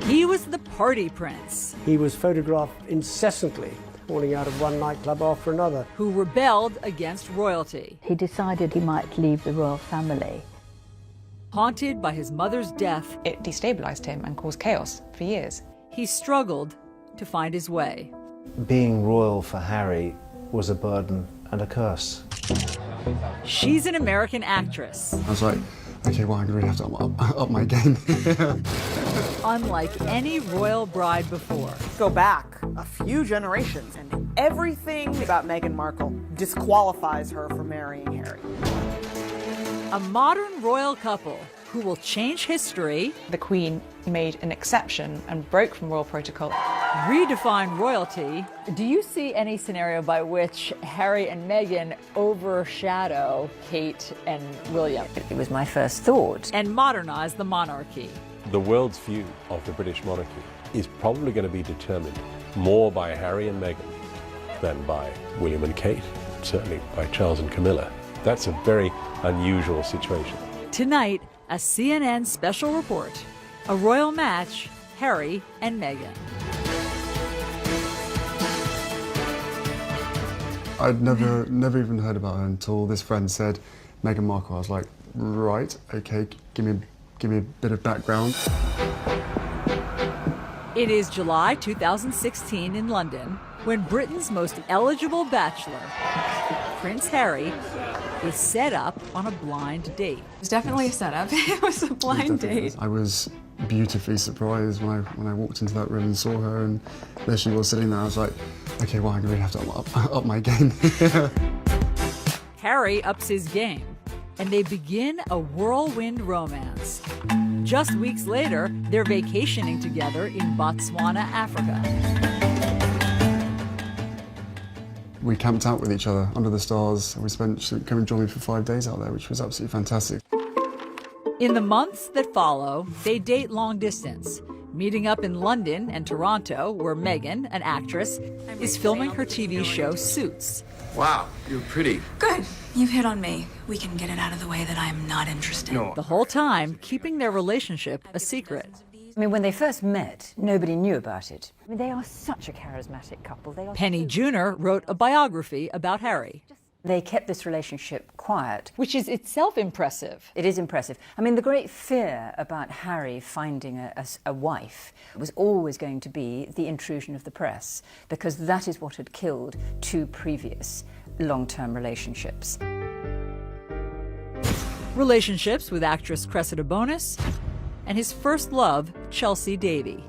He was the party prince. He was photographed incessantly, falling out of one nightclub after another. Who rebelled against royalty. He decided he might leave the royal family. Haunted by his mother's death, it destabilized him and caused chaos for years. He struggled to find his way. Being royal for Harry was a burden and a curse. She's an American actress. I was like, okay, well, I'm going to really have to up my game. Unlike any royal bride before. Go back a few generations, and everything about Meghan Markle disqualifies her from marrying Harry. A modern royal couple who will change history. The Queen made an exception and broke from royal protocol. Redefine royalty. Do you see any scenario by which Harry and Meghan overshadow Kate and William? It was my first thought. And modernize the monarchy. The world's view of the British monarchy is probably going to be determined more by Harry and Meghan than by William and Kate, certainly by Charles and Camilla. That's a very unusual situation. Tonight, a CNN special report, a royal match, Harry and Meghan. I'd never even heard about her until this friend said Meghan Markle. I was like, right, okay, give me a bit of background. It is July 2016 in London when Britain's most eligible bachelor, Prince Harry, is set up on a blind date. It was definitely a setup. It was a blind date. I was beautifully surprised when I walked into that room and saw her, and there she was sitting there. I was like, okay, well, I'm going to really have to up my game. Harry ups his game, and they begin a whirlwind romance. Just weeks later, they're vacationing together in Botswana, Africa. We camped out with each other under the stars. She came and joined me for 5 days out there, which was absolutely fantastic. In the months that follow, they date long distance, meeting up in London and Toronto, where Meghan, an actress, is filming her TV show Suits. Wow, you're pretty. Good. You've hit on me. We can get it out of the way that I'm not interested. No. The whole time keeping their relationship a secret. I mean, when they first met, nobody knew about it. I mean, they are such a charismatic couple. Penny Junor wrote a biography about Harry. They kept this relationship quiet. Which is itself impressive. It is impressive. I mean, the great fear about Harry finding a wife was always going to be the intrusion of the press, because that is what had killed 2 previous long-term relationships. Relationships with actress Cressida Bonis and his first love, Chelsea Davy.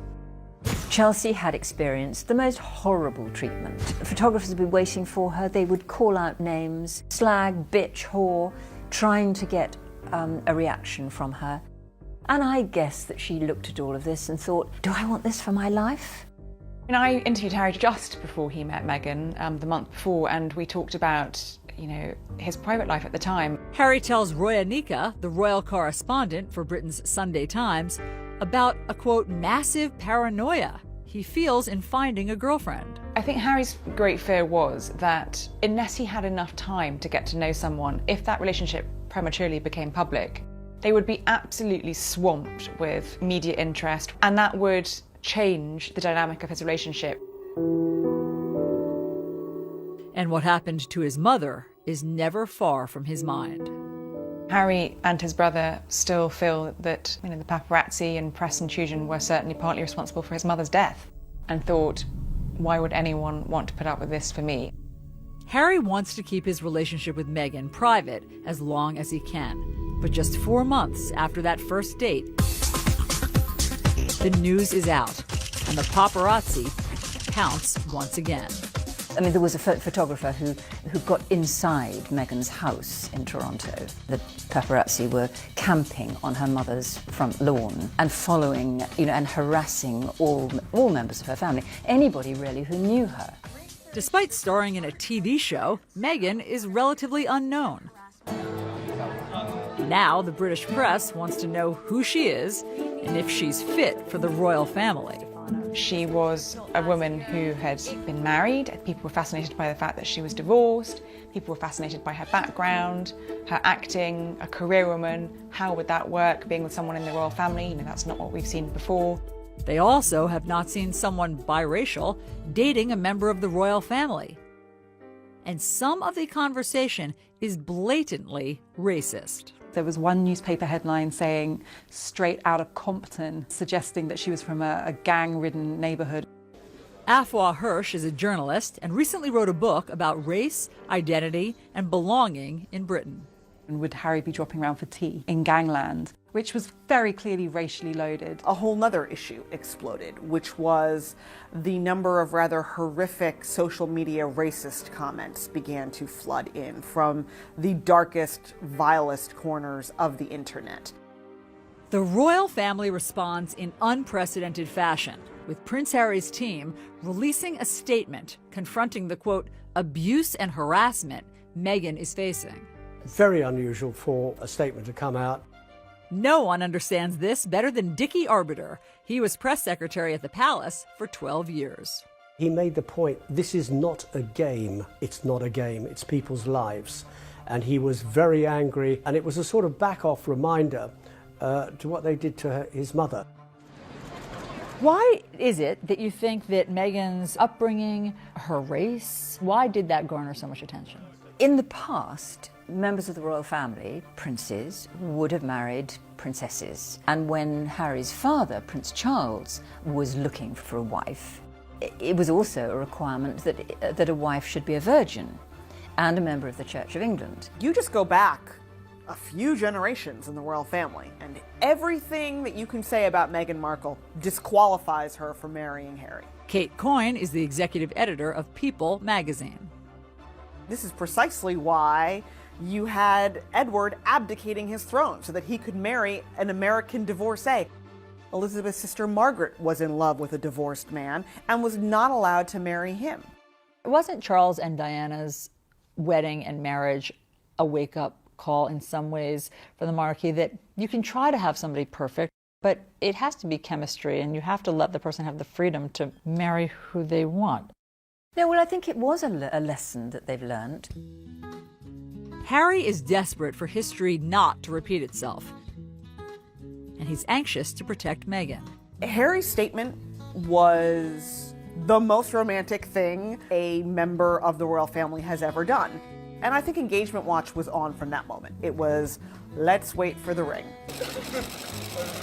Chelsea had experienced the most horrible treatment. Photographers would be waiting for her. They would call out names, slag, bitch, whore, trying to get a reaction from her. And I guess that she looked at all of this and thought, do I want this for my life? And I interviewed Harry just before he met Meghan, the month before, and we talked about, his private life at the time. Harry tells Roya Nika, the royal correspondent for Britain's Sunday Times, about a, quote, massive paranoia he feels in finding a girlfriend. I think Harry's great fear was that unless he had enough time to get to know someone, if that relationship prematurely became public, they would be absolutely swamped with media interest, and that would change the dynamic of his relationship. And what happened to his mother is never far from his mind. Harry and his brother still feel that the paparazzi and press intrusion were certainly partly responsible for his mother's death, and thought, why would anyone want to put up with this for me? Harry wants to keep his relationship with Meghan private as long as he can. But just 4 months after that first date, the news is out, and the paparazzi pounce once again. I mean, there was a photographer who got inside Meghan's house in Toronto. The paparazzi were camping on her mother's front lawn and following, and harassing all members of her family, anybody really who knew her. Despite starring in a TV show, Meghan is relatively unknown. Now the British press wants to know who she is and if she's fit for the royal family. She was a woman who had been married. People were fascinated by the fact that she was divorced. People were fascinated by her background, her acting, a career woman. How would that work, being with someone in the royal family? That's not what we've seen before. They also have not seen someone biracial dating a member of the royal family. And some of the conversation is blatantly racist. There was one newspaper headline saying, "Straight out of Compton," suggesting that she was from a gang-ridden neighborhood. Afua Hirsch is a journalist and recently wrote a book about race, identity, and belonging in Britain. And would Harry be dropping around for tea in gangland, which was very clearly racially loaded. A whole nother issue exploded, which was the number of rather horrific social media racist comments began to flood in from the darkest, vilest corners of the internet. The royal family responds in unprecedented fashion, with Prince Harry's team releasing a statement confronting the, quote, abuse and harassment Meghan is facing. Very unusual for a statement to come out. No one understands this better than Dickie Arbiter. He was press secretary at the palace for 12 years. He made the point, this is not a game. It's not a game, it's people's lives. And he was very angry, and it was a sort of back-off reminder to what they did to his mother. Why is it that you think that Meghan's upbringing, her race, why did that garner so much attention? In the past, members of the royal family, princes, would have married princesses. And when Harry's father, Prince Charles, was looking for a wife, it was also a requirement that a wife should be a virgin and a member of the Church of England. You just go back a few generations in the royal family, and everything that you can say about Meghan Markle disqualifies her from marrying Harry. Kate Coyne is the executive editor of People magazine. This is precisely why you had Edward abdicating his throne so that he could marry an American divorcee. Elizabeth's sister Margaret was in love with a divorced man and was not allowed to marry him. Wasn't Charles and Diana's wedding and marriage a wake-up call in some ways for the monarchy, that you can try to have somebody perfect, but it has to be chemistry and you have to let the person have the freedom to marry who they want? No, well, I think it was a lesson that they've learned. Harry is desperate for history not to repeat itself, and he's anxious to protect Meghan. Harry's statement was the most romantic thing a member of the royal family has ever done. And I think Engagement Watch was on from that moment. It was, let's wait for the ring.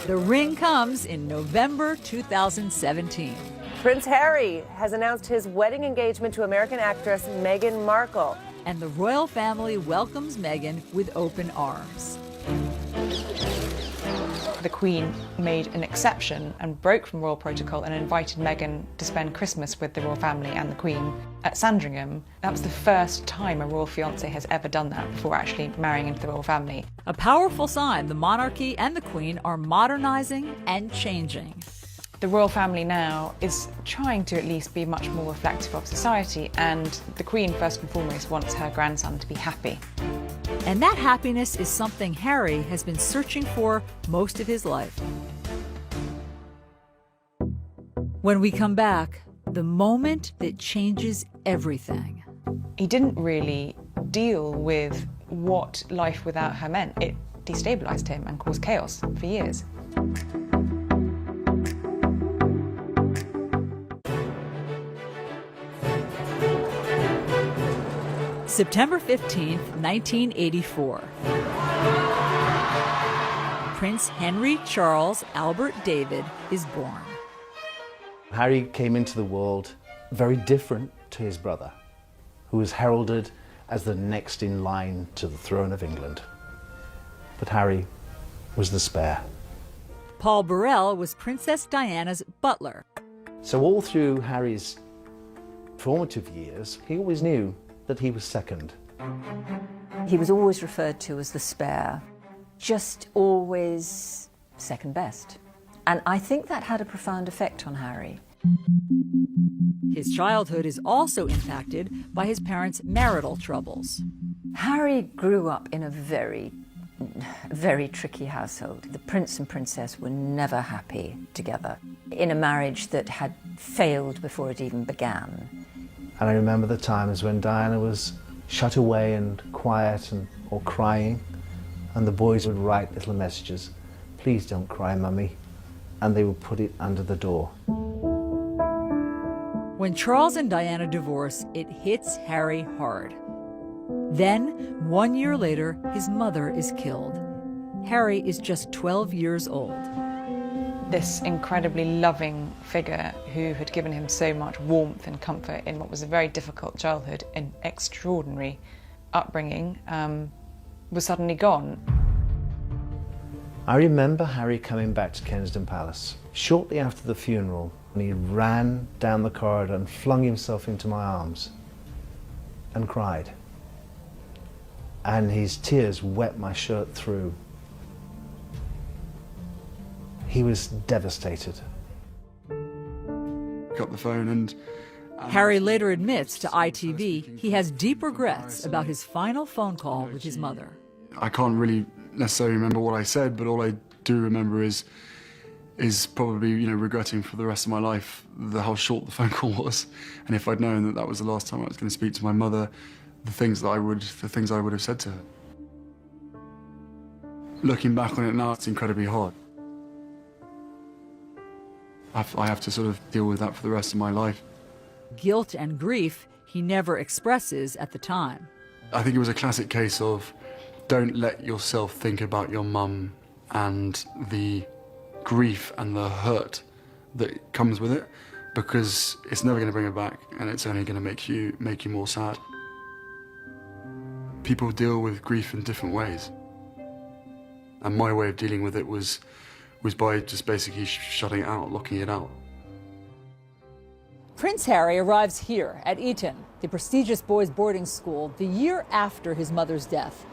The ring comes in November 2017. Prince Harry has announced his wedding engagement to American actress Meghan Markle. And the royal family welcomes Meghan with open arms. The Queen made an exception and broke from royal protocol and invited Meghan to spend Christmas with the royal family and the Queen at Sandringham. That was the first time a royal fiancé has ever done that before actually marrying into the royal family. A powerful sign the monarchy and the Queen are modernizing and changing. The royal family now is trying to at least be much more reflective of society, and the Queen, first and foremost, wants her grandson to be happy. And that happiness is something Harry has been searching for most of his life. When we come back, the moment that changes everything. He didn't really deal with what life without her meant. It destabilized him and caused chaos for years. September 15th, 1984. Prince Henry Charles Albert David is born. Harry came into the world very different to his brother, who was heralded as the next in line to the throne of England. But Harry was the spare. Paul Burrell was Princess Diana's butler. So all through Harry's formative years, he always knew that he was second. He was always referred to as the spare, just always second best. And I think that had a profound effect on Harry. His childhood is also impacted by his parents' marital troubles. Harry grew up in a very tricky household. The prince and princess were never happy together, in a marriage that had failed before it even began. And I remember the times when Diana was shut away and quiet or crying, and the boys would write little messages. Please don't cry, Mummy. and they would put it under the door. When Charles and Diana divorce, it hits Harry hard. Then, 1 year later, his mother is killed. Harry is just 12 years old. This incredibly loving figure who had given him so much warmth and comfort in what was a very difficult childhood and extraordinary upbringing was suddenly gone. I remember Harry coming back to Kensington Palace shortly after the funeral, and he ran down the corridor and flung himself into my arms and cried. And his tears wet my shirt through. He was devastated. Got the phone and Harry later admits to ITV he has deep regrets about his final phone call with his mother. I can't really necessarily remember what I said, but all I do remember is probably, regretting for the rest of my life how short the phone call was. And if I'd known that that was the last time I was going to speak to my mother, the things I would have said to her. Looking back on it now, it's incredibly hard. I have to sort of deal with that for the rest of my life. Guilt and grief he never expresses at the time. I think it was a classic case of don't let yourself think about your mum and the grief and the hurt that comes with it, because it's never going to bring her back, and it's only going to make you more sad. People deal with grief in different ways, and my way of dealing with it was by just basically shutting it out, locking it out. Prince Harry arrives here at Eton, the prestigious boys' boarding school, the year after his mother's death.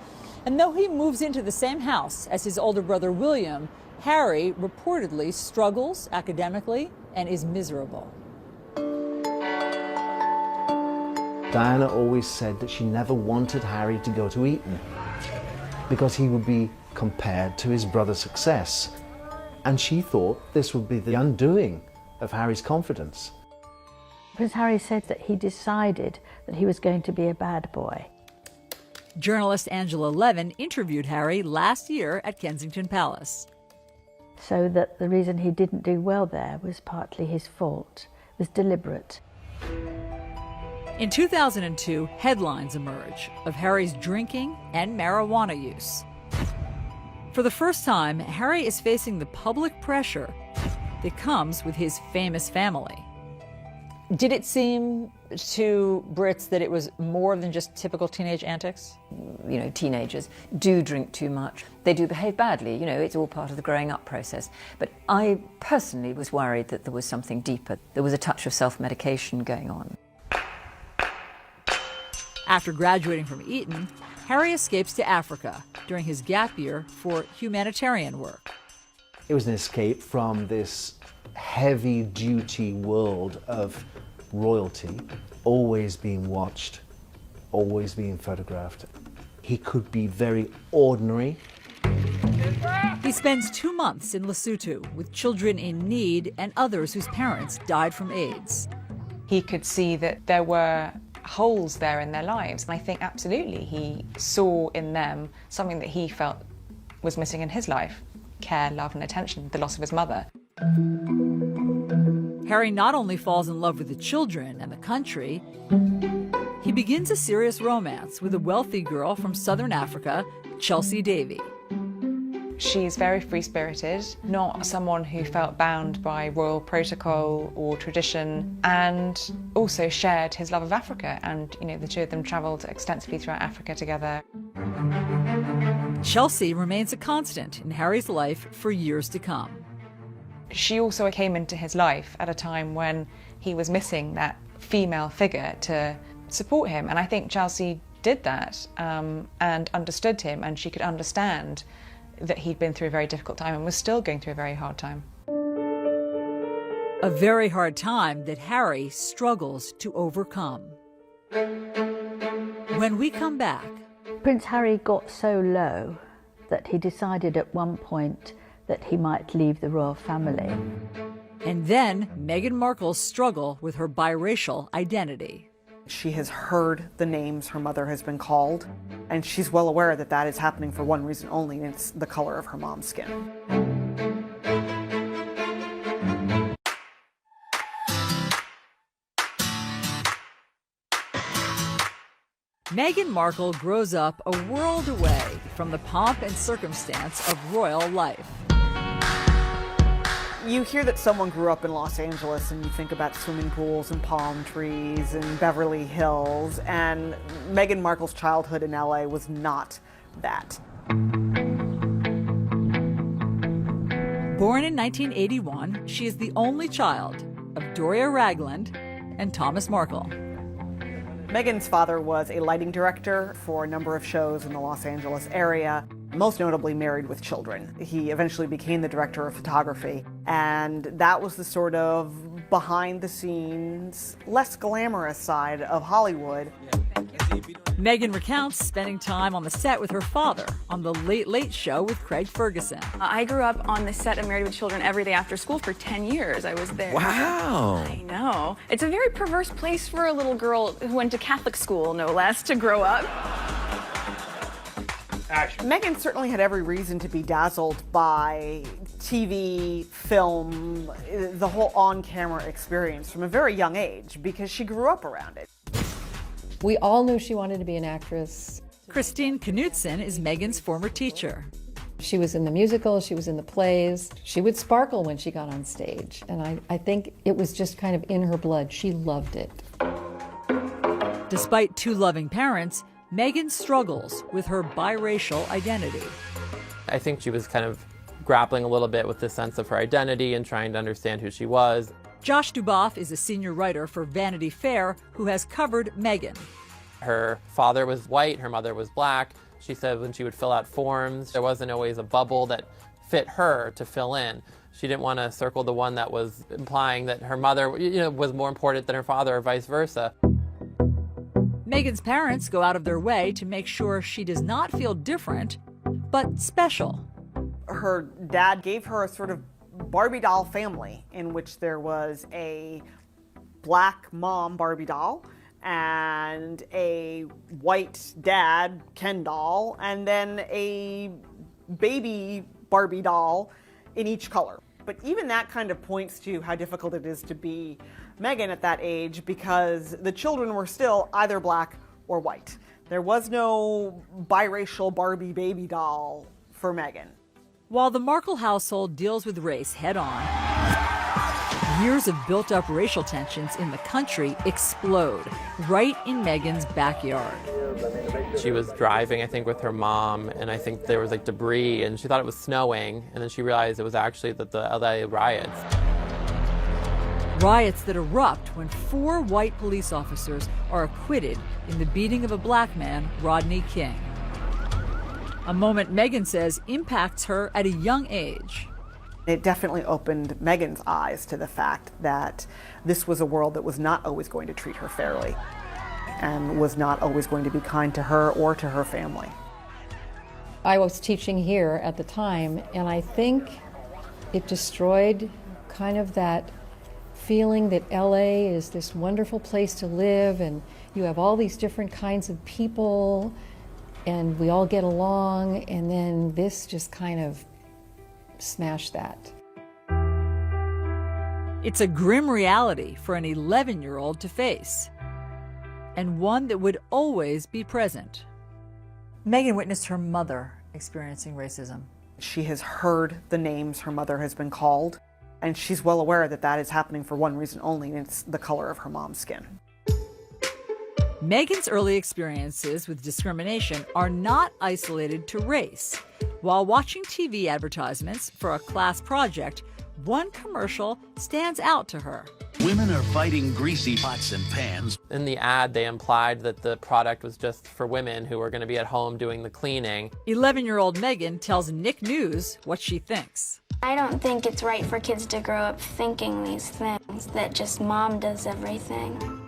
And though he moves into the same house as his older brother William, Harry reportedly struggles academically and is miserable. Diana always said that she never wanted Harry to go to Eton because he would be compared to his brother's success. And she thought this would be the undoing of Harry's confidence. Prince Harry said that he decided that he was going to be a bad boy. Journalist Angela Levin interviewed Harry last year at Kensington Palace. So that the reason he didn't do well there was partly his fault. It was deliberate. In 2002, headlines emerge of Harry's drinking and marijuana use. For the first time, Harry is facing the public pressure that comes with his famous family. Did it seem to Brits that it was more than just typical teenage antics? Teenagers do drink too much. They do behave badly, it's all part of the growing up process. But I personally was worried that there was something deeper. There was a touch of self-medication going on. After graduating from Eton, Harry escapes to Africa during his gap year for humanitarian work. It was an escape from this heavy-duty world of royalty, always being watched, always being photographed. He could be very ordinary. He spends 2 months in Lesotho with children in need and others whose parents died from AIDS. He could see that there were holes there in their lives. And I think absolutely he saw in them something that he felt was missing in his life: care, love and attention, the loss of his mother. Harry not only falls in love with the children and the country, he begins a serious romance with a wealthy girl from southern Africa, Chelsea Davy. She's very free-spirited, not someone who felt bound by royal protocol or tradition, and also shared his love of Africa, and the two of them travelled extensively throughout Africa together. Chelsea remains a constant in Harry's life for years to come. She also came into his life at a time when he was missing that female figure to support him, and I think Chelsea did that and understood him, and she could understand that he'd been through a very difficult time and was still going through a very hard time. A very hard time that Harry struggles to overcome. When we come back, Prince Harry got so low that he decided at one point that he might leave the royal family. And then Meghan Markle's struggle with her biracial identity. She has heard the names her mother has been called, and she's well aware that that is happening for one reason only, and it's the color of her mom's skin. Meghan Markle grows up a world away from the pomp and circumstance of royal life. You hear that someone grew up in Los Angeles and you think about swimming pools and palm trees and Beverly Hills, and Meghan Markle's childhood in LA was not that. Born in 1981, she is the only child of Doria Ragland and Thomas Markle. Meghan's father was a lighting director for a number of shows in the Los Angeles area, most notably Married with Children. He eventually became the director of photography, and that was the sort of behind-the-scenes, less glamorous side of Hollywood. Meghan recounts spending time on the set with her father on The Late Late Show with Craig Ferguson. I grew up on the set of Married with Children every day after school for 10 years. I was there. Wow. I know. It's a very perverse place for a little girl who went to Catholic school, no less, to grow up. Meghan certainly had every reason to be dazzled by TV, film, the whole on-camera experience from a very young age because she grew up around it. We all knew she wanted to be an actress. Christine Knutson is Meghan's former teacher. She was in the musicals, she was in the plays. She would sparkle when she got on stage, and I think it was just kind of in her blood. She loved it. Despite two loving parents, Meghan struggles with her biracial identity. I think she was kind of grappling a little bit with the sense of her identity and trying to understand who she was. Josh Duboff is a senior writer for Vanity Fair who has covered Meghan. Her father was white, her mother was black. She said when she would fill out forms, there wasn't always a bubble that fit her to fill in. She didn't want to circle the one that was implying that her mother, was more important than her father or vice versa. Meghan's parents go out of their way to make sure she does not feel different, but special. Her dad gave her a sort of Barbie doll family in which there was a black mom Barbie doll and a white dad Ken doll and then a baby Barbie doll in each color. But even that kind of points to how difficult it is to be Meghan at that age because the children were still either black or white. There was no biracial Barbie baby doll for Meghan. While the Markle household deals with race head-on, years of built-up racial tensions in the country explode right in Meghan's backyard. She was driving, I think, with her mom, and I think there was like debris, and she thought it was snowing, and then she realized it was actually the LA riots. Riots that erupt when 4 white police officers are acquitted in the beating of a black man, Rodney King. A moment Meghan says impacts her at a young age. It definitely opened Meghan's eyes to the fact that this was a world that was not always going to treat her fairly and was not always going to be kind to her or to her family. I was teaching here at the time, and I think it destroyed kind of that feeling that LA is this wonderful place to live and you have all these different kinds of people and we all get along, and then this just kind of smashed that. It's a grim reality for an 11-year-old to face, and one that would always be present. Meghan witnessed her mother experiencing racism. She has heard the names her mother has been called, and she's well aware that that is happening for one reason only, and it's the color of her mom's skin. Meghan's early experiences with discrimination are not isolated to race. While watching TV advertisements for a class project, one commercial stands out to her. Women are fighting greasy pots and pans. In the ad, they implied that the product was just for women who were going to be at home doing the cleaning. 11-year-old Meghan tells Nick News what she thinks. I don't think it's right for kids to grow up thinking these things, that just mom does everything.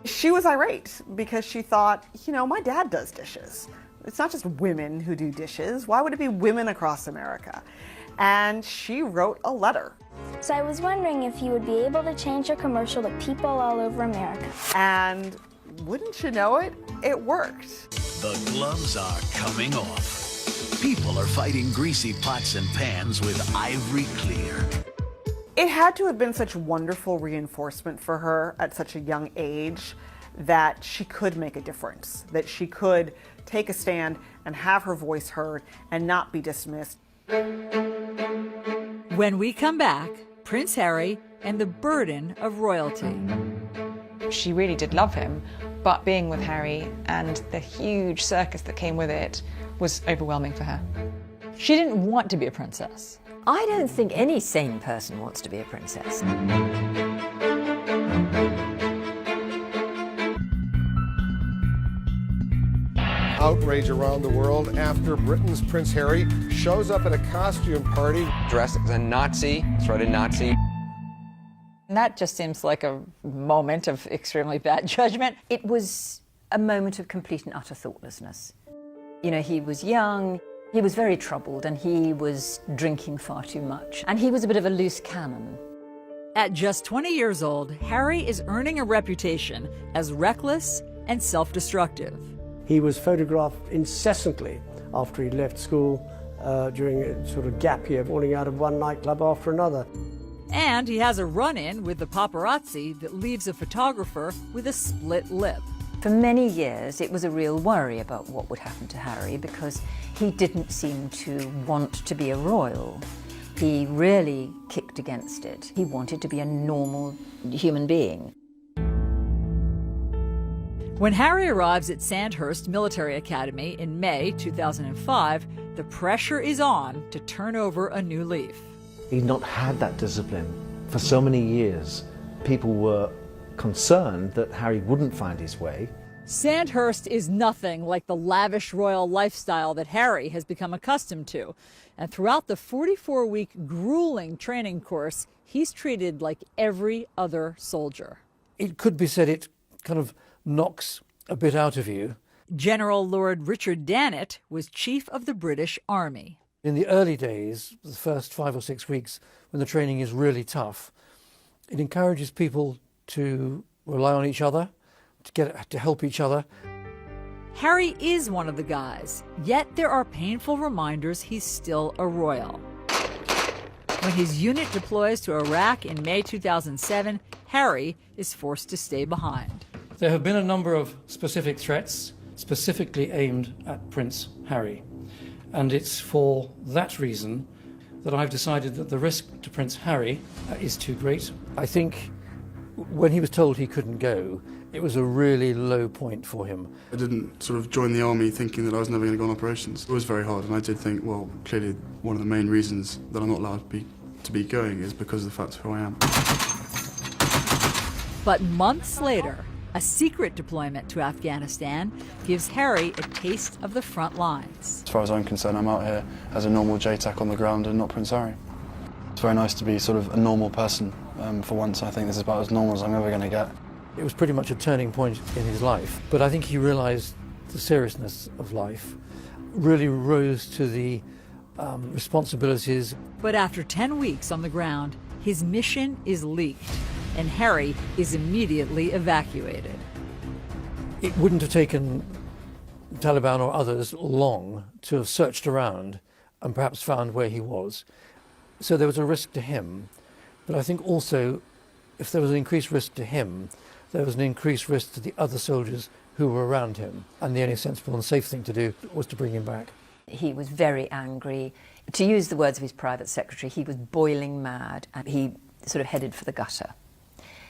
She was irate because she thought, my dad does dishes. It's not just women who do dishes. Why would it be women across America? And she wrote a letter. So I was wondering if you would be able to change your commercial to people all over America. And wouldn't you know it, it worked. The gloves are coming off. People are fighting greasy pots and pans with Ivory Clear. It had to have been such wonderful reinforcement for her at such a young age that she could make a difference, that she could take a stand and have her voice heard and not be dismissed. When we come back, Prince Harry and the burden of royalty. She really did love him, but being with Harry and the huge circus that came with it was overwhelming for her. She didn't want to be a princess. I don't think any sane person wants to be a princess. Outrage around the world after Britain's Prince Harry shows up at a costume party dressed as a Nazi, sort of Nazi. And that just seems like a moment of extremely bad judgment. It was a moment of complete and utter thoughtlessness. You know, he was young, he was very troubled, and he was drinking far too much. And he was a bit of a loose cannon. At just 20 years old, Harry is earning a reputation as reckless and self-destructive. He was photographed incessantly after he left school during a sort of gap year, falling out of one nightclub after another. And he has a run-in with the paparazzi that leaves a photographer with a split lip. For many years, it was a real worry about what would happen to Harry because he didn't seem to want to be a royal. He really kicked against it. He wanted to be a normal human being. When Harry arrives at Sandhurst Military Academy in May 2005, the pressure is on to turn over a new leaf. He'd not had that discipline for so many years. People were concerned that Harry wouldn't find his way. Sandhurst is nothing like the lavish royal lifestyle that Harry has become accustomed to. And throughout the 44-week grueling training course, he's treated like every other soldier. It could be said it kind of knocks a bit out of you. General Lord Richard Dannett was chief of the British Army. In the early days, the first 5 or 6 weeks, when the training is really tough, it encourages people to rely on each other, to help each other. Harry is one of the guys, yet there are painful reminders he's still a royal. When his unit deploys to Iraq in May 2007, Harry is forced to stay behind. There have been a number of specific threats, specifically aimed at Prince Harry. And it's for that reason that I've decided that the risk to Prince Harry is too great. I think when he was told he couldn't go, it was a really low point for him. I didn't sort of join the army thinking that I was never going to go on operations. It was very hard, and I did think, well, clearly one of the main reasons that I'm not allowed to be going is because of the fact of who I am. But months later, a secret deployment to Afghanistan gives Harry a taste of the front lines. As far as I'm concerned, I'm out here as a normal JTAC on the ground and not Prince Harry. It's very nice to be sort of a normal person for once. I think this is about as normal as I'm ever going to get. It was pretty much a turning point in his life, but I think he realised the seriousness of life, really rose to the responsibilities. But after 10 weeks on the ground, his mission is leaked, and Harry is immediately evacuated. It wouldn't have taken Taliban or others long to have searched around and perhaps found where he was. So there was a risk to him, but I think also if there was an increased risk to him, there was an increased risk to the other soldiers who were around him, and the only sensible and safe thing to do was to bring him back. He was very angry. To use the words of his private secretary, he was boiling mad, and he sort of headed for the gutter.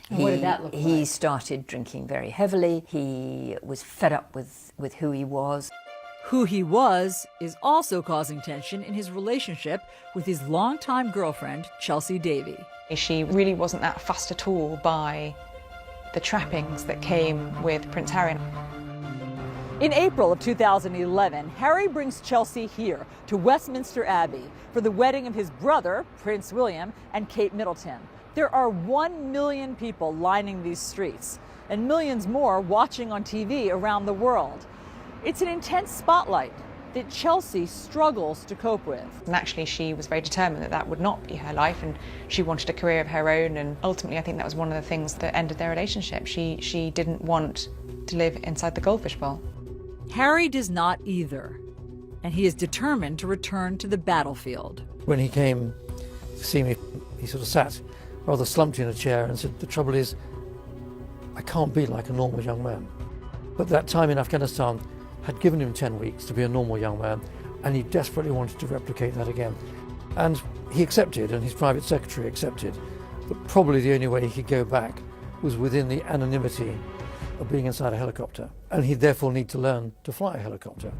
What did that look like? He started drinking very heavily. He was fed up with who he was. Who he was is also causing tension in his relationship with his longtime girlfriend, Chelsea Davy. She really wasn't that fussed at all by the trappings that came with Prince Harry. In April of 2011, Harry brings Chelsea here to Westminster Abbey for the wedding of his brother, Prince William, and Kate Middleton. There are 1 million people lining these streets, and millions more watching on TV around the world. It's an intense spotlight that Chelsea struggles to cope with. And actually she was very determined that that would not be her life, and she wanted a career of her own, and ultimately I think that was one of the things that ended their relationship. She didn't want to live inside the goldfish bowl. Harry does not either, and he is determined to return to the battlefield. When he came to see me, he sort of sat rather slumped in a chair and said, "The trouble is, I can't be like a normal young man. But that time in Afghanistan had given him 10 weeks to be a normal young man, and he desperately wanted to replicate that again. And he accepted, and his private secretary accepted, that probably the only way he could go back was within the anonymity of being inside a helicopter, and he'd therefore need to learn to fly a helicopter.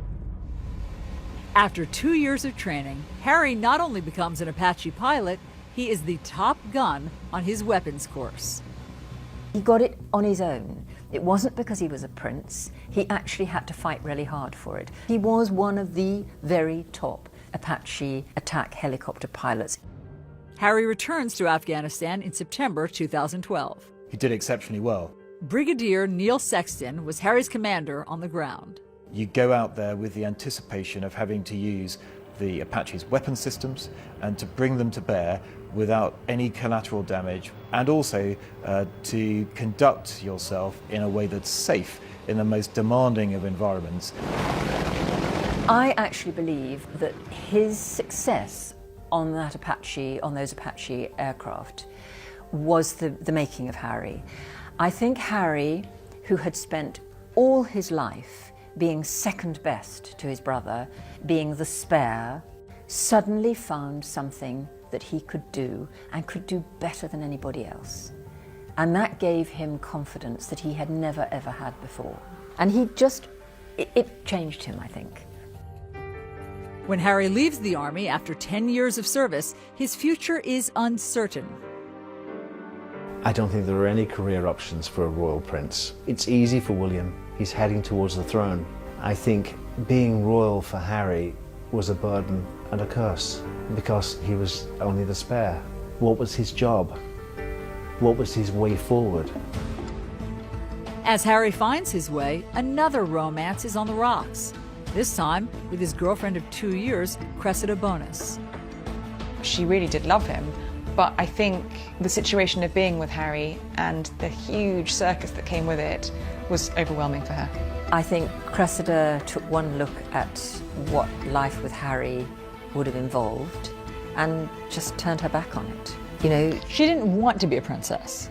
After 2 years of training, Harry not only becomes an Apache pilot, he is the top gun on his weapons course. He got it on his own. It wasn't because he was a prince. He actually had to fight really hard for it. He was one of the very top Apache attack helicopter pilots. Harry returns to Afghanistan in September 2012. He did exceptionally well. Brigadier Neil Sexton was Harry's commander on the ground. You go out there with the anticipation of having to use the Apache's weapon systems and to bring them to bear without any collateral damage, and also to conduct yourself in a way that's safe in the most demanding of environments. I actually believe that his success on those Apache aircraft was the making of Harry. I think Harry, who had spent all his life being second best to his brother, being the spare, suddenly found something that he could do, and could do better than anybody else. And that gave him confidence that he had never ever had before. And it changed him, I think. When Harry leaves the army after 10 years of service, his future is uncertain. I don't think there are any career options for a royal prince. It's easy for William. He's heading towards the throne. I think being royal for Harry was a burden and a curse because he was only the spare. What was his job? What was his way forward? As Harry finds his way, another romance is on the rocks. This time with his girlfriend of 2 years, Cressida Bonus. She really did love him, but I think the situation of being with Harry and the huge circus that came with it was overwhelming for her. I think Cressida took one look at what life with Harry would have involved and just turned her back on it. You know, she didn't want to be a princess.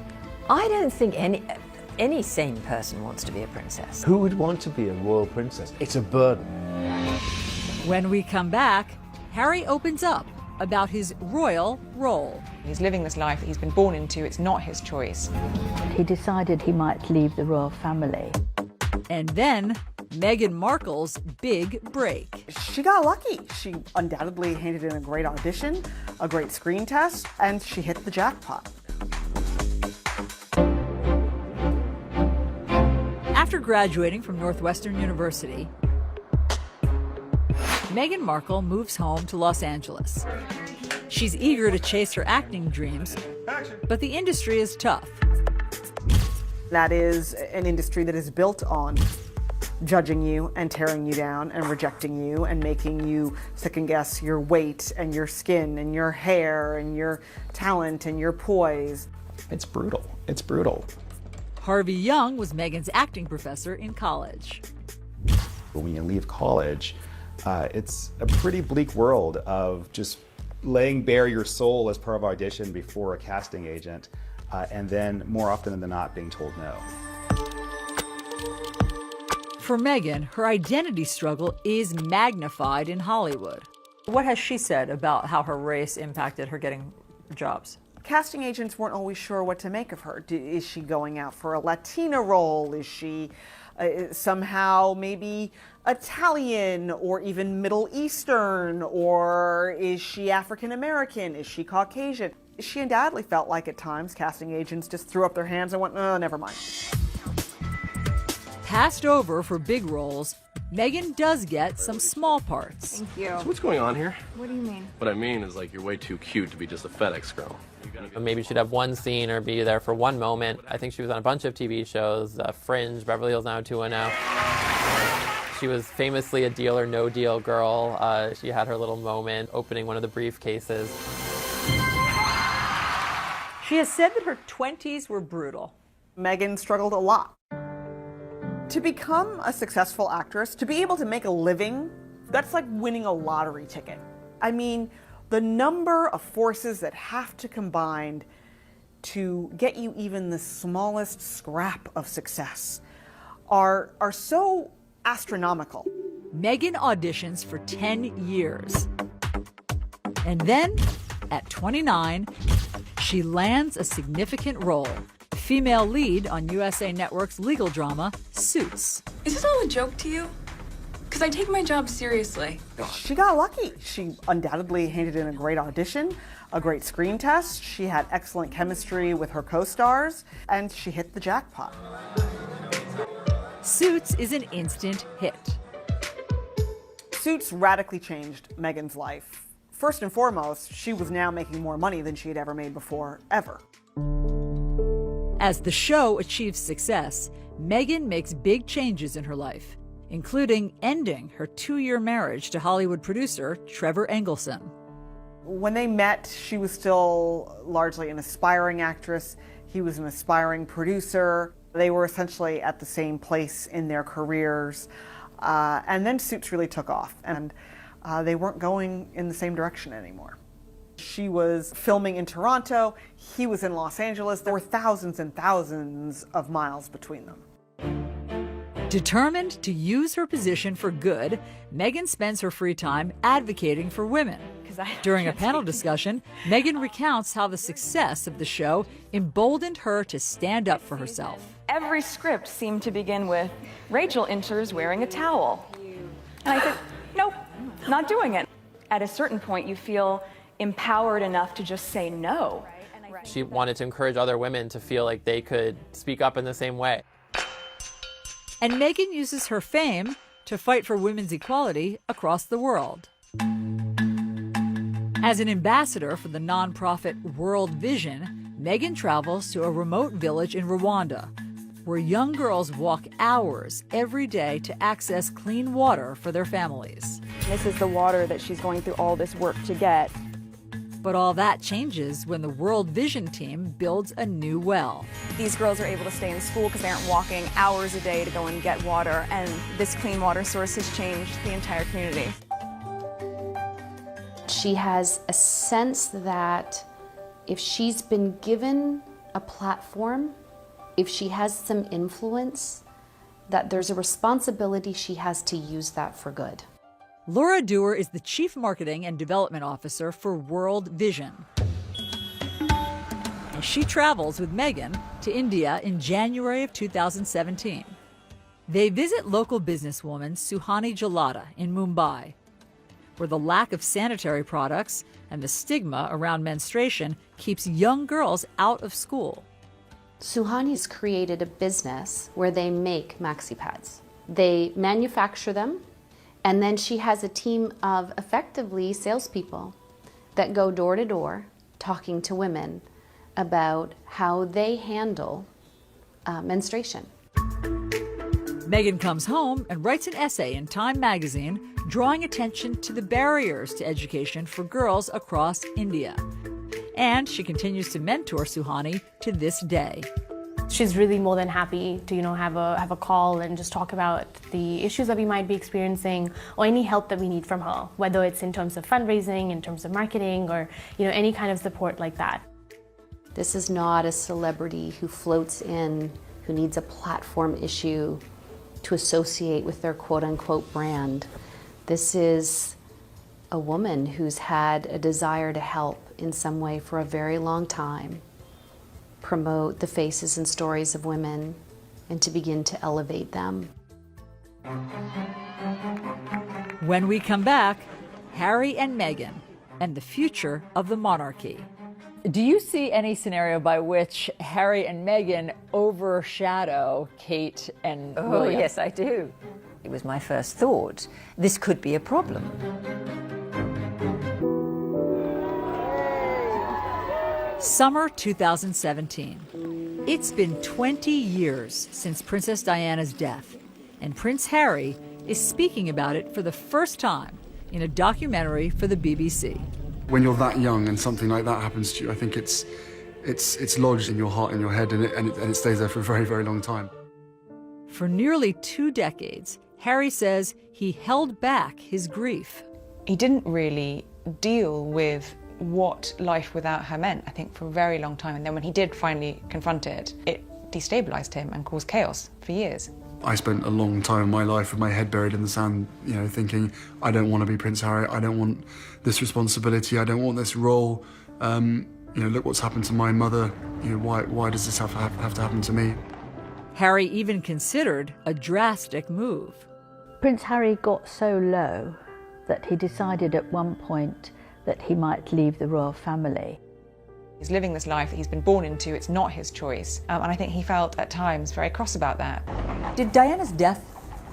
I don't think any sane person wants to be a princess. Who would want to be a royal princess? It's a burden. When we come back, Harry opens up about his royal role. He's living this life that he's been born into. It's not his choice. He decided he might leave the royal family. And then Meghan Markle's big break. She got lucky. She undoubtedly handed in a great audition, a great screen test, and she hit the jackpot. After graduating from Northwestern University, Meghan Markle moves home to Los Angeles. She's eager to chase her acting dreams, but the industry is tough. That is an industry that is built on judging you and tearing you down and rejecting you and making you second guess your weight and your skin and your hair and your talent and your poise. It's brutal. It's brutal. Harvey Young was Meghan's acting professor in college. When you leave college, it's a pretty bleak world of just laying bare your soul as part of audition before a casting agent, and then more often than not being told no. For Meghan, her identity struggle is magnified in Hollywood. What has she said about how her race impacted her getting jobs? Casting agents weren't always sure what to make of her. Is she going out for a Latina role? Is she somehow maybe Italian or even Middle Eastern? Or is she African American? Is she Caucasian? She undoubtedly felt like at times casting agents just threw up their hands and went, oh, never mind. Passed over for big roles, Meghan does get some small parts. Thank you. So what's going on here? What do you mean? What I mean is, like, you're way too cute to be just a FedEx girl. Maybe she'd have one scene or be there for one moment. I think she was on a bunch of TV shows, Fringe, Beverly Hills 90210. She was famously a deal or no deal girl. She had her little moment opening one of the briefcases. She has said that her 20s were brutal. Meghan struggled a lot. To become a successful actress, to be able to make a living, that's like winning a lottery ticket. I mean, the number of forces that have to combine to get you even the smallest scrap of success are so astronomical. Meghan auditions for 10 years. And then, at 29, she lands a significant role. Female lead on USA Network's legal drama, Suits. Is this all a joke to you? Because I take my job seriously. She got lucky. She undoubtedly handed in a great audition, a great screen test. She had excellent chemistry with her co-stars, and she hit the jackpot. Suits is an instant hit. Suits radically changed Meghan's life. First and foremost, she was now making more money than she had ever made before, ever. As the show achieves success, Meghan makes big changes in her life, including ending her 2-year marriage to Hollywood producer Trevor Engelson. When they met, she was still largely an aspiring actress. He was an aspiring producer. They were essentially at the same place in their careers. And then Suits really took off, and they weren't going in the same direction anymore. She was filming in Toronto, he was in Los Angeles. There were thousands and thousands of miles between them. Determined to use her position for good, Meghan spends her free time advocating for women. During a panel discussion, Meghan recounts how the success of the show emboldened her to stand up for herself. Every script seemed to begin with, Rachel enters wearing a towel. And I said, nope, not doing it. At a certain point, you feel empowered enough to just say no. She wanted to encourage other women to feel like they could speak up in the same way. And Meghan uses her fame to fight for women's equality across the world. As an ambassador for the nonprofit World Vision, Meghan travels to a remote village in Rwanda, where young girls walk hours every day to access clean water for their families. This is the water that she's going through all this work to get. But all that changes when the World Vision team builds a new well. These girls are able to stay in school because they aren't walking hours a day to go and get water, and this clean water source has changed the entire community. She has a sense that if she's been given a platform, if she has some influence, that there's a responsibility she has to use that for good. Laura Dewar is the Chief Marketing and Development Officer for World Vision. And she travels with Meghan to India in January of 2017. They visit local businesswoman Suhani Jalata in Mumbai, where the lack of sanitary products and the stigma around menstruation keeps young girls out of school. Suhani's created a business where they make maxi pads. They manufacture them, and then she has a team of effectively salespeople that go door to door talking to women about how they handle menstruation. Meghan comes home and writes an essay in Time magazine drawing attention to the barriers to education for girls across India. And she continues to mentor Suhani to this day. She's really more than happy to, have a call and just talk about the issues that we might be experiencing or any help that we need from her, whether it's in terms of fundraising, in terms of marketing, or any kind of support like that. This is not a celebrity who floats in, who needs a platform issue to associate with their quote-unquote brand. This is a woman who's had a desire to help in some way for a very long time, promote the faces and stories of women, and to begin to elevate them. When we come back, Harry and Meghan and the future of the monarchy. Do you see any scenario by which Harry and Meghan overshadow Kate and William? Oh, yes, I do. It was my first thought. This could be a problem. Summer 2017. It's been 20 years since Princess Diana's death, and Prince Harry is speaking about it for the first time in a documentary for the BBC. When you're that young and something like that happens to you, I think it's lodged in your heart and your head, and it stays there for a very, very long time. For nearly 2 decades, Harry says he held back his grief. He didn't really deal with what life without her meant, I think, for a very long time. And then when he did finally confront it, it destabilised him and caused chaos for years. I spent a long time in my life with my head buried in the sand, thinking, I don't want to be Prince Harry, I don't want this responsibility, I don't want this role. Look what's happened to my mother, why does this have to happen to me? Harry even considered a drastic move. Prince Harry got so low that he decided at one point that he might leave the royal family. He's living this life that he's been born into, it's not his choice. And I think he felt at times very cross about that. Did Diana's death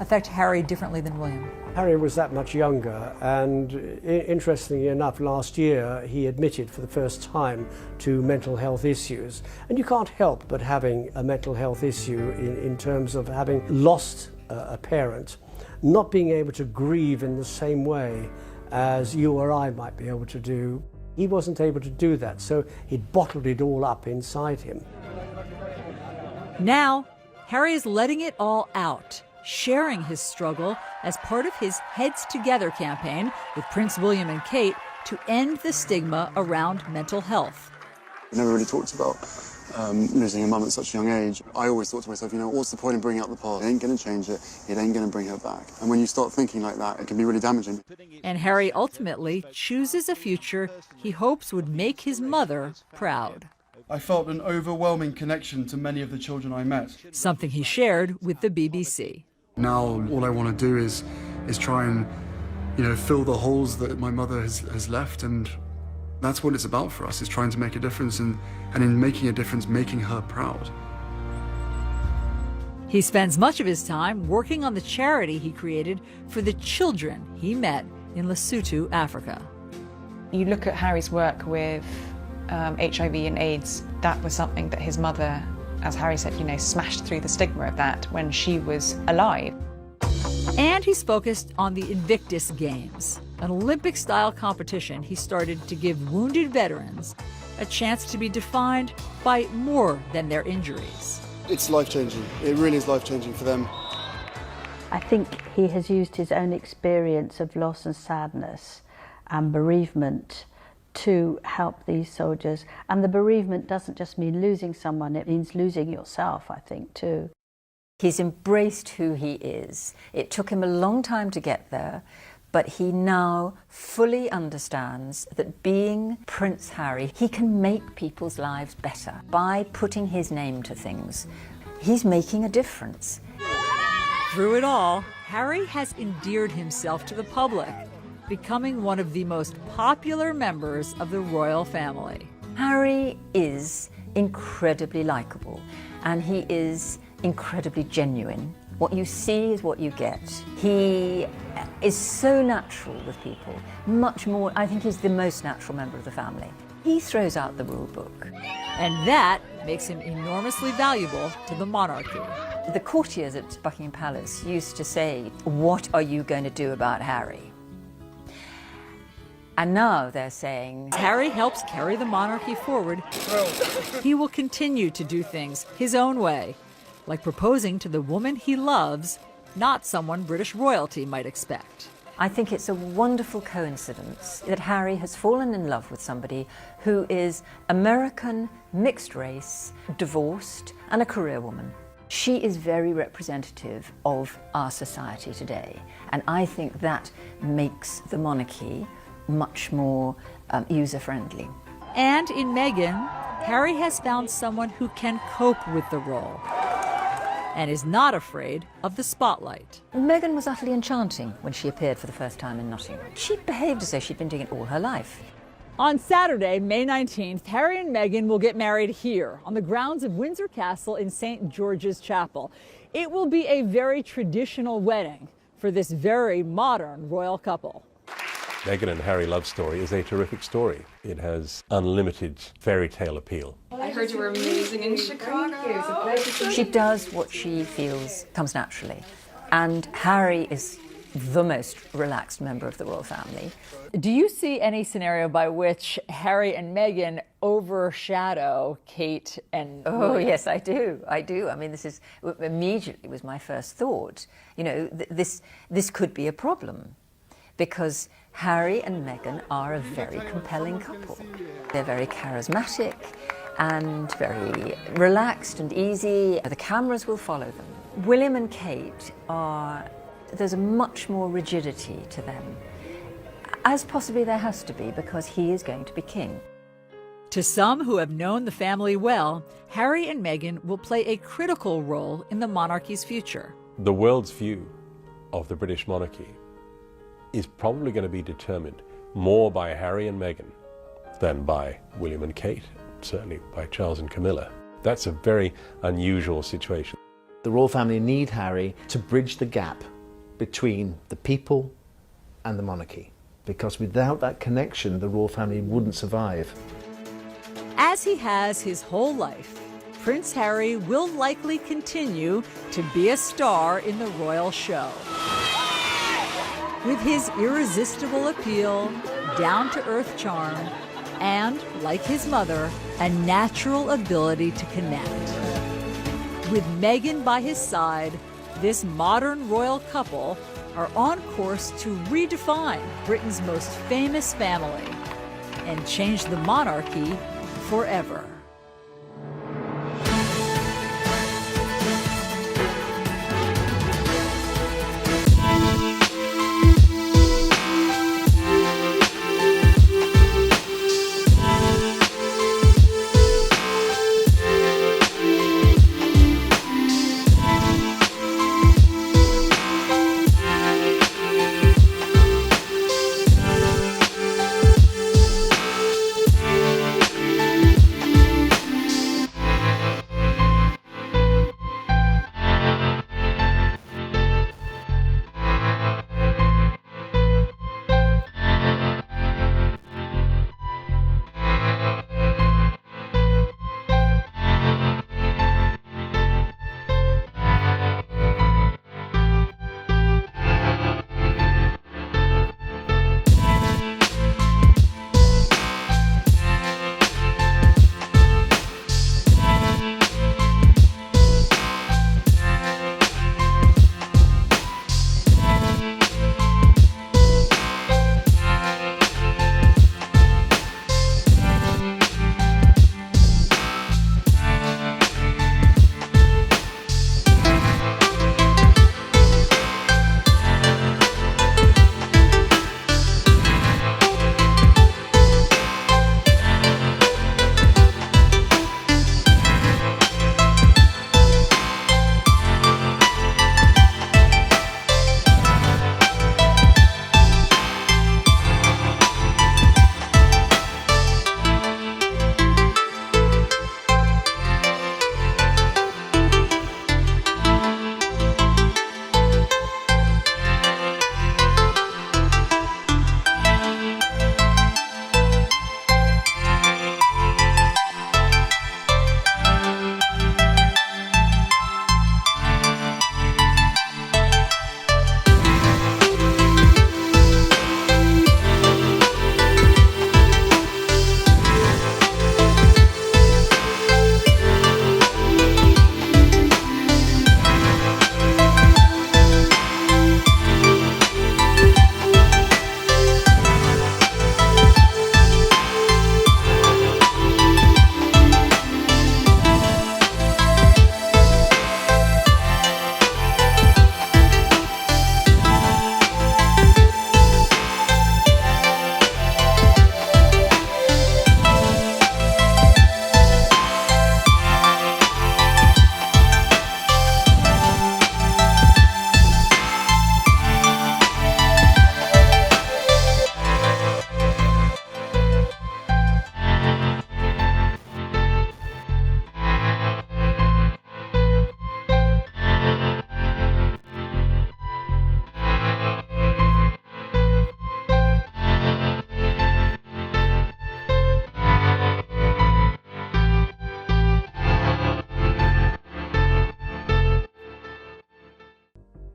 affect Harry differently than William? Harry was that much younger, and interestingly enough, last year he admitted for the first time to mental health issues. And you can't help but having a mental health issue in terms of having lost a parent, not being able to grieve in the same way as you or I might be able to do. He wasn't able to do that, so he'd bottled it all up inside him. Now, Harry is letting it all out, sharing his struggle as part of his Heads Together campaign with Prince William and Kate to end the stigma around mental health. I never really talked about losing a mum at such a young age. I always thought to myself, what's the point in bringing up the past? It ain't going to change it. It ain't going to bring her back. And when you start thinking like that, it can be really damaging. And Harry ultimately chooses a future he hopes would make his mother proud. I felt an overwhelming connection to many of the children I met. Something he shared with the BBC. Now, all I want to do is try and, fill the holes that my mother has left, and that's what it's about for us, is trying to make a difference, and in making a difference, making her proud. He spends much of his time working on the charity he created for the children he met in Lesotho, Africa. You look at Harry's work with HIV and AIDS, that was something that his mother, as Harry said, smashed through the stigma of that when she was alive. And he's focused on the Invictus Games, an Olympic-style competition he started to give wounded veterans a chance to be defined by more than their injuries. It's life-changing. It really is life-changing for them. I think he has used his own experience of loss and sadness and bereavement to help these soldiers. And the bereavement doesn't just mean losing someone, it means losing yourself, I think, too. He's embraced who he is. It took him a long time to get there, but he now fully understands that being Prince Harry, he can make people's lives better by putting his name to things. He's making a difference. Through it all, Harry has endeared himself to the public, becoming one of the most popular members of the royal family. Harry is incredibly likable, and he is incredibly genuine. What you see is what you get. He is so natural with people, much more, I think he's the most natural member of the family. He throws out the rule book. And that makes him enormously valuable to the monarchy. The courtiers at Buckingham Palace used to say, "What are you going to do about Harry?" And now they're saying, Harry helps carry the monarchy forward. He will continue to do things his own way, like proposing to the woman he loves, not someone British royalty might expect. I think it's a wonderful coincidence that Harry has fallen in love with somebody who is American, mixed race, divorced, and a career woman. She is very representative of our society today, and I think that makes the monarchy much more user-friendly. And in Meghan, Harry has found someone who can cope with the role and is not afraid of the spotlight. Meghan was utterly enchanting when she appeared for the first time in Nottingham. She behaved as though she'd been doing it all her life. On Saturday, May 19th, Harry and Meghan will get married here on the grounds of Windsor Castle in St. George's Chapel. It will be a very traditional wedding for this very modern royal couple. Meghan and Harry love story is a terrific story. It has unlimited fairy tale appeal. I heard you were amazing in Chicago. She does what she feels comes naturally. And Harry is the most relaxed member of the royal family. Do you see any scenario by which Harry and Meghan overshadow Kate and Oh, William? yes, I do. I do. I mean, this is immediately was my first thought. This could be a problem. because Harry and Meghan are a very compelling couple. They're very charismatic and very relaxed and easy. The cameras will follow them. William and Kate there's a much more rigidity to them, as possibly there has to be, because he is going to be king. To some who have known the family well, Harry and Meghan will play a critical role in the monarchy's future. The world's view of the British monarchy is probably going to be determined more by Harry and Meghan than by William and Kate, certainly by Charles and Camilla. That's a very unusual situation. The royal family need Harry to bridge the gap between the people and the monarchy, because without that connection, the royal family wouldn't survive. As he has his whole life, Prince Harry will likely continue to be a star in the royal show. With his irresistible appeal, down-to-earth charm, and, like his mother, a natural ability to connect. With Meghan by his side, this modern royal couple are on course to redefine Britain's most famous family and change the monarchy forever.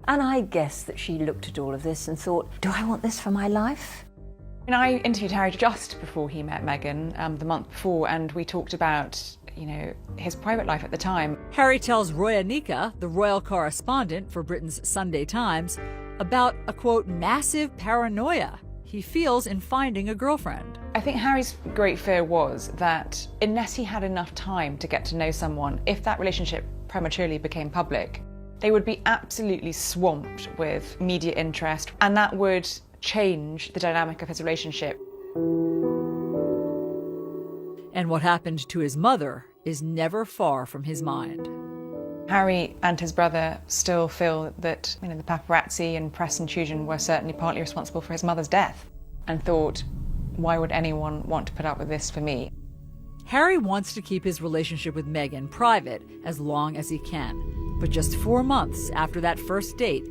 And I guess that she looked at all of this and thought, do I want this for my life? And I interviewed Harry just before he met Meghan, the month before, and we talked about, his private life at the time. Harry tells Roya Nika, the royal correspondent for Britain's Sunday Times, about a, quote, massive paranoia he feels in finding a girlfriend. I think Harry's great fear was that unless he had enough time to get to know someone, if that relationship prematurely became public, they would be absolutely swamped with media interest, and that would change the dynamic of his relationship. And what happened to his mother is never far from his mind. Harry and his brother still feel that the paparazzi and press intrusion were certainly partly responsible for his mother's death, and thought, why would anyone want to put up with this for me? Harry wants to keep his relationship with Meghan private as long as he can. But just 4 months after that first date,